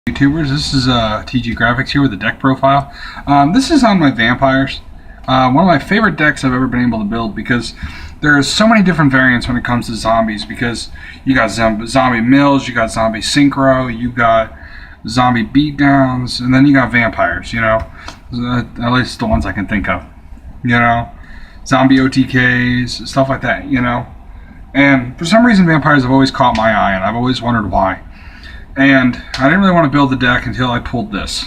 YouTubers, this is TG Graphics here with the deck profile. This is on my vampires. One of my favorite decks I've ever been able to build because there's so many different variants when it comes to zombies, because you got zombie mills, you got zombie synchro, you got zombie beatdowns, and then you got vampires, at least the ones I can think of, zombie OTKs, stuff like that, and for some reason vampires have always caught my eye, and I've always wondered why. And I didn't really want to build the deck until I pulled this.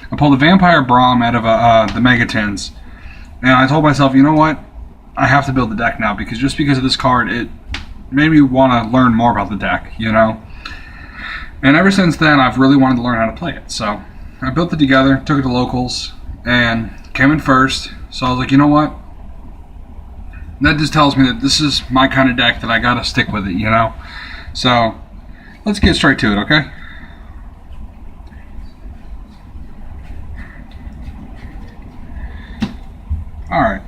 I pulled the Vampire Braum out of the Megatins, and I told myself, you know what? I have to build the deck now, because just because of this card, it made me want to learn more about the deck, And ever since then, I've really wanted to learn how to play it. So I built it together, took it to locals, and came in first. So I was like, you know what? That just tells me that this is my kind of deck, that I gotta stick with it, So let's get straight to it, okay? Alright.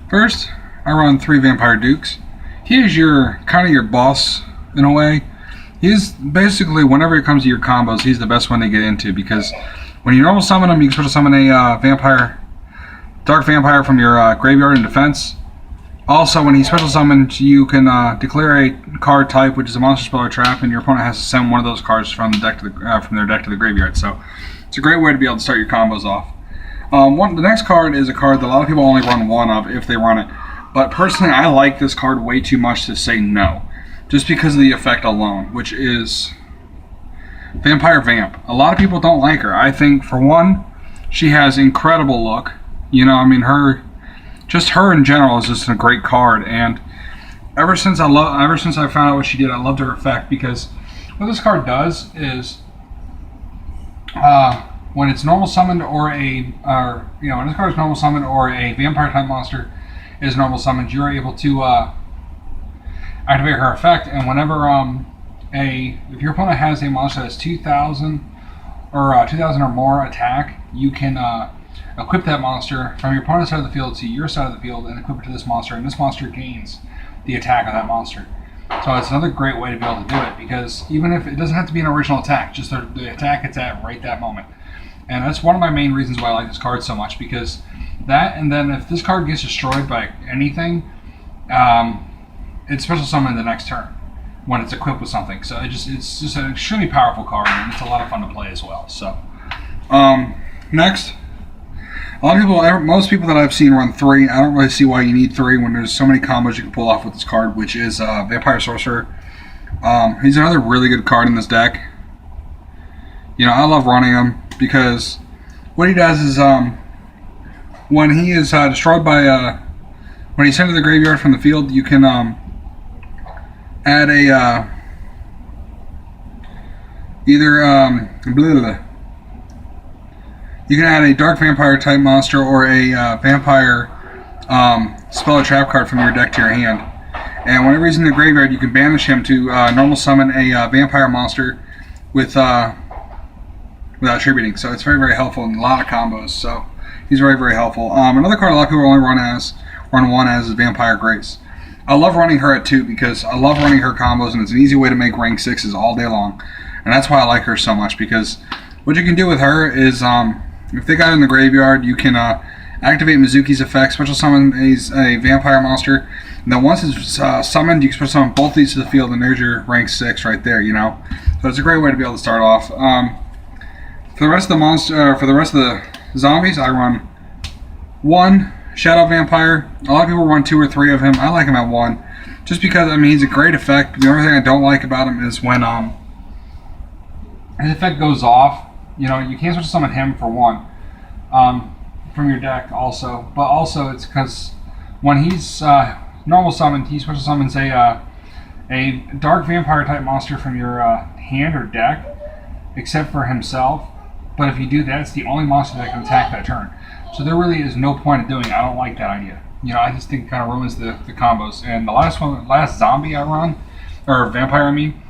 First, I run 3 Vampire Dukes. He is kind of your boss, in a way. He's basically, whenever it comes to your combos, he's the best one to get into, because when you normal summon him, you can sort of summon a dark vampire from your graveyard in defense. Also, when he special summons, you can declare a card type, which is a monster, spell, or trap, and your opponent has to send one of those cards from the deck to from their deck to the graveyard. So it's a great way to be able to start your combos off. The next card is a card that a lot of people only run one of if they run it. But personally, I like this card way too much to say no, just because of the effect alone, which is Vampire Vamp. A lot of people don't like her. I think, for one, she has incredible look. Just her in general is just a great card, and ever since I found out what she did, I loved her effect, because what this card does is when it's normal summoned when this card is normal summoned or a vampire type monster is normal summoned, you're able to activate her effect, and whenever if your opponent has a monster that's 2,000 or more attack, you can equip that monster from your opponent's side of the field to your side of the field and equip it to this monster, and this monster gains the attack of that monster. So it's another great way to be able to do it, because even if it doesn't have to be an original attack, just the attack it's at right that moment. And that's one of my main reasons why I like this card so much, because that, and then if this card gets destroyed by anything, it's special summon the next turn when it's equipped with something. So it's just an extremely powerful card, and it's a lot of fun to play as well. So next, most people that I've seen run 3. I don't really see why you need 3 when there's so many combos you can pull off with this card, which is Vampire Sorcerer. He's another really good card in this deck. I love running him, because what he does is when he is destroyed by when he's sent to the graveyard from the field, you can add a you can add a dark vampire type monster or a vampire spell or trap card from your deck to your hand. And whenever he's in the graveyard, you can banish him to normal summon a vampire monster without attributing. So it's very, very helpful in a lot of combos. So he's very, very helpful. Another card a lot of people only run one as is Vampire Grace. I love running her at 2 because I love running her combos, and it's an easy way to make rank 6s all day long. And that's why I like her so much, because what you can do with her is if they got in the graveyard, you can activate Mizuki's effect, special summon a vampire monster, and then once it's summoned, you can special summon both these to the field, and there's your rank 6 right there, So it's a great way to be able to start off. For the rest of the zombies, I run 1 Shadow Vampire. A lot of people run 2 or 3 of him. I like him at 1, just because he's a great effect. The only thing I don't like about him is when his effect goes off. You can't switch to summon him for 1 from your deck also, but also it's because when he's normal summoned, he special summons a dark vampire type monster from your hand or deck, except for himself. But if you do that, it's the only monster that can attack that turn. So there really is no point in doing it. I don't like that idea. I just think it kind of ruins the combos. And the last zombie I run, or vampire I mean,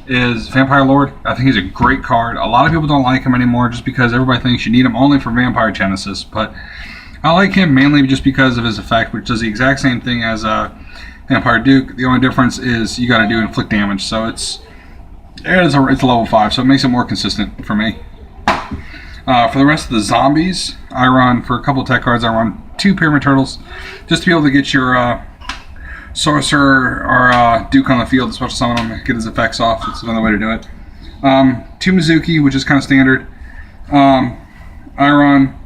is Vampire Lord. I think he's a great card. A lot of people don't like him anymore just because everybody thinks you need him only for Vampire Genesis. But I like him mainly just because of his effect, which does the exact same thing as Vampire Duke. The only difference is you got to do inflict damage, so it's a level 5, so it makes it more consistent for me. For the rest of the zombies, I run, for a couple of tech cards, I run 2 Pyramid Turtles, just to be able to get your Sorcerer or Duke on the field to special summon him, get his effects off. It's another way to do it. 2 Mizuki, which is kind of standard. I run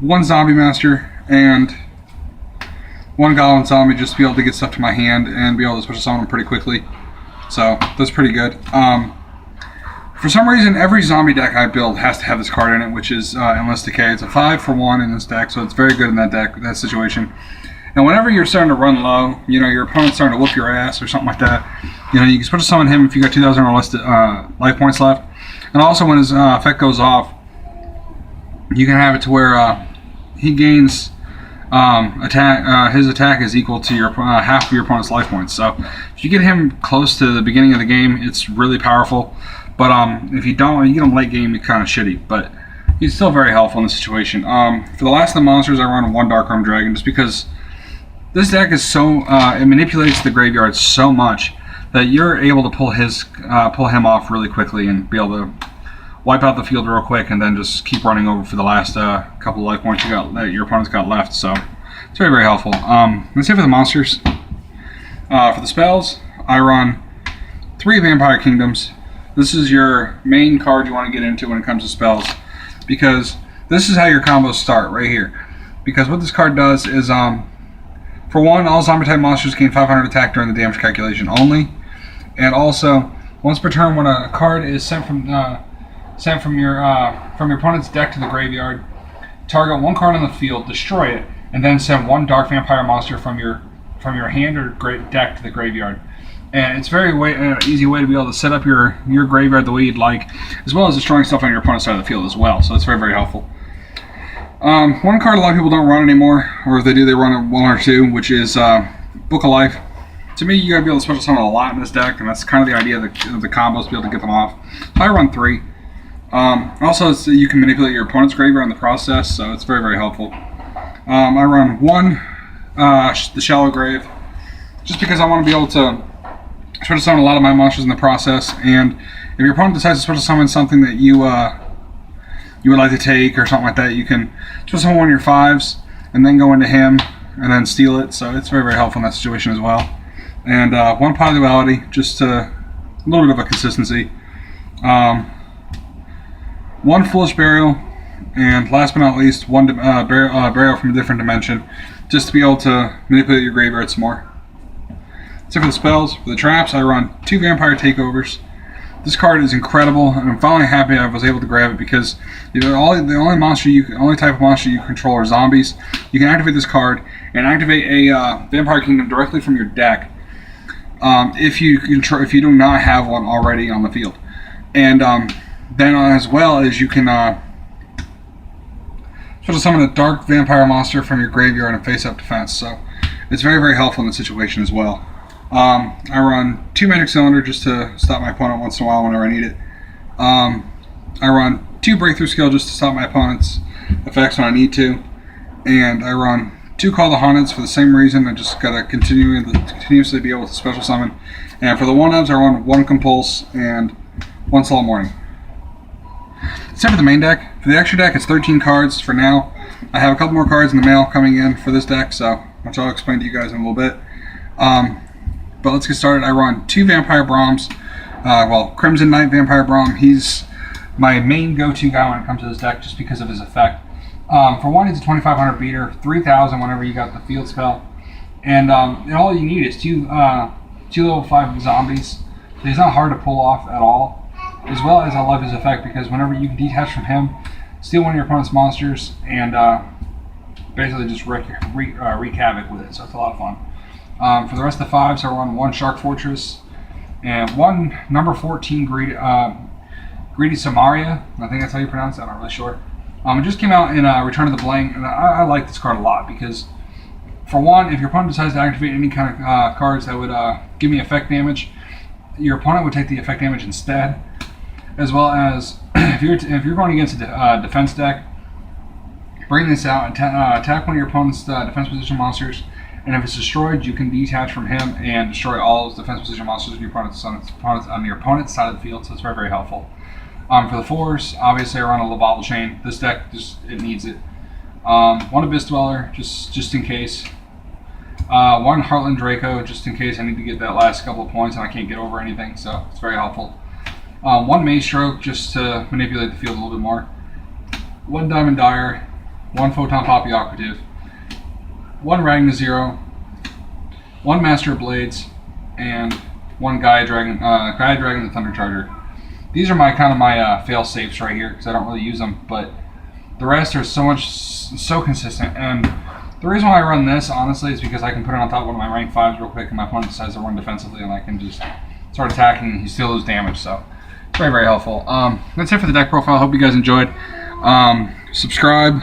1 Zombie Master and 1 Goblin Zombie, just to be able to get stuff to my hand and be able to special summon them pretty quickly. So that's pretty good. For some reason, every zombie deck I build has to have this card in it, which is Endless Decay. It's a 5 for 1 in this deck, so it's very good in that situation. And whenever you're starting to run low, your opponent's starting to whoop your ass or something like that, you can special summon him if you got 2,000 or less life points left. And also, when his effect goes off, you can have it to where he gains his attack is equal to your half of your opponent's life points. So if you get him close to the beginning of the game, it's really powerful. But if you don't, you get him late game, it's kind of shitty. But he's still very helpful in this situation. For the last of the monsters, I run 1 Darkroom Dragon, just because this deck is so it manipulates the graveyard so much that you're able to pull him off really quickly and be able to wipe out the field real quick, and then just keep running over for the last couple of life points that your opponent's got left. So it's very, very helpful. That's it for the monsters. For the spells, I run 3 Vampire Kingdoms. This is your main card you want to get into when it comes to spells, because this is how your combos start right here. Because what this card does is, for one, all zombie type monsters gain 500 attack during the damage calculation only, and also once per turn, when a card is sent from your opponent's deck to the graveyard, target 1 card on the field, destroy it, and then send 1 Dark Vampire monster from your hand or deck to the graveyard. And it's very easy way to be able to set up your graveyard the way you'd like, as well as destroying stuff on your opponent's side of the field as well. So it's very, very helpful. 1 card a lot of people don't run anymore, or if they do, they run 1 or 2, which is Book of Life. To me, you gotta be able to special summon a lot in this deck, and that's kind of the idea of the combos, to be able to get them off. So I run 3. Also, you can manipulate your opponent's graveyard in the process, so it's very, very helpful. I run 1 the Shallow Grave, just because I want to be able to special summon a lot of my monsters in the process. And if your opponent decides to special summon something that you would like to take or something like that, you can special summon 1 of your 5s and then go into him and then steal it. So it's very, very helpful in that situation as well. And 1 Pot of Duality, just a little bit of a consistency. 1 Foolish Burial, and last but not least, 1 Burial from a different dimension, just to be able to manipulate your graveyard some more. So for the spells, for the traps, I run 2 Vampire Takeovers. This card is incredible, and I'm finally happy I was able to grab it, because the only type of monster you control are zombies. You can activate this card and activate a Vampire Kingdom directly from your deck if you do not have one already on the field, and then as well as you can special summon a Dark Vampire monster from your graveyard and face-up defense. So it's very, very helpful in the situation as well. I run 2 Magic Cylinder just to stop my opponent once in a while whenever I need it. I run 2 Breakthrough Skill just to stop my opponent's effects when I need to. And I run 2 Call the Haunted for the same reason. I just gotta continuously be able to special summon. And for the 1-ofs, I run 1 Compulse and 1 Solemn Warning. Except for the main deck. For the extra deck, it's 13 cards for now. I have a couple more cards in the mail coming in for this deck, so which I'll explain to you guys in a little bit. But let's get started. I run 2 Vampire Brahms. Crimson Knight Vampire Brahm. He's my main go-to guy when it comes to this deck, just because of his effect. For 1, he's a 2,500 beater, 3,000 whenever you got the field spell, and all you need is 2 level 5 zombies. So he's not hard to pull off at all. As well as I love his effect, because whenever you can detach from him, steal 1 of your opponent's monsters, and basically just wreak havoc with it. So it's a lot of fun. For the rest of the 5s, I run 1 Shark Fortress and 1 number 14 Greedy Samaria. I think that's how you pronounce it. I'm not really sure. It just came out in Return of the Blank, and I like this card a lot, because for 1, if your opponent decides to activate any kind of cards that would give me effect damage, your opponent would take the effect damage instead. As well as if you're going against a defense deck, bring this out and attack 1 of your opponent's defense position monsters, and if it's destroyed, you can detach from him and destroy all his defense position monsters on your opponent's side of the field. So it's very, very helpful. For the 4s, obviously I run a Lavalval Chain. This deck it needs it. 1 Abyss Dweller, just in case. 1 Heartland Draco, just in case I need to get that last couple of points and I can't get over anything. So it's very helpful. 1 Maze Stroke, just to manipulate the field a little bit more. 1 Diamond Dire. 1 Photon Poppy Operative. 1 Ragna Zero. 1 Master of Blades, and 1 Gaia Dragon the Thunder Charger. These are my fail safes right here because I don't really use them, but the rest are so consistent. And the reason why I run this, honestly, is because I can put it on top of one of my rank 5s real quick, and my opponent decides to run defensively, and I can just start attacking and he still loses damage. So it's very, very helpful. That's it for the deck profile. Hope you guys enjoyed. Subscribe,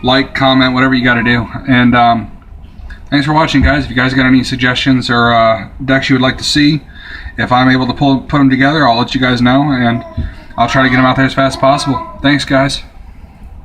like, comment, whatever you got to do. And thanks for watching, guys. If you guys got any suggestions or decks you would like to see, if I'm able to put them together, I'll let you guys know, and I'll try to get them out there as fast as possible. Thanks, guys.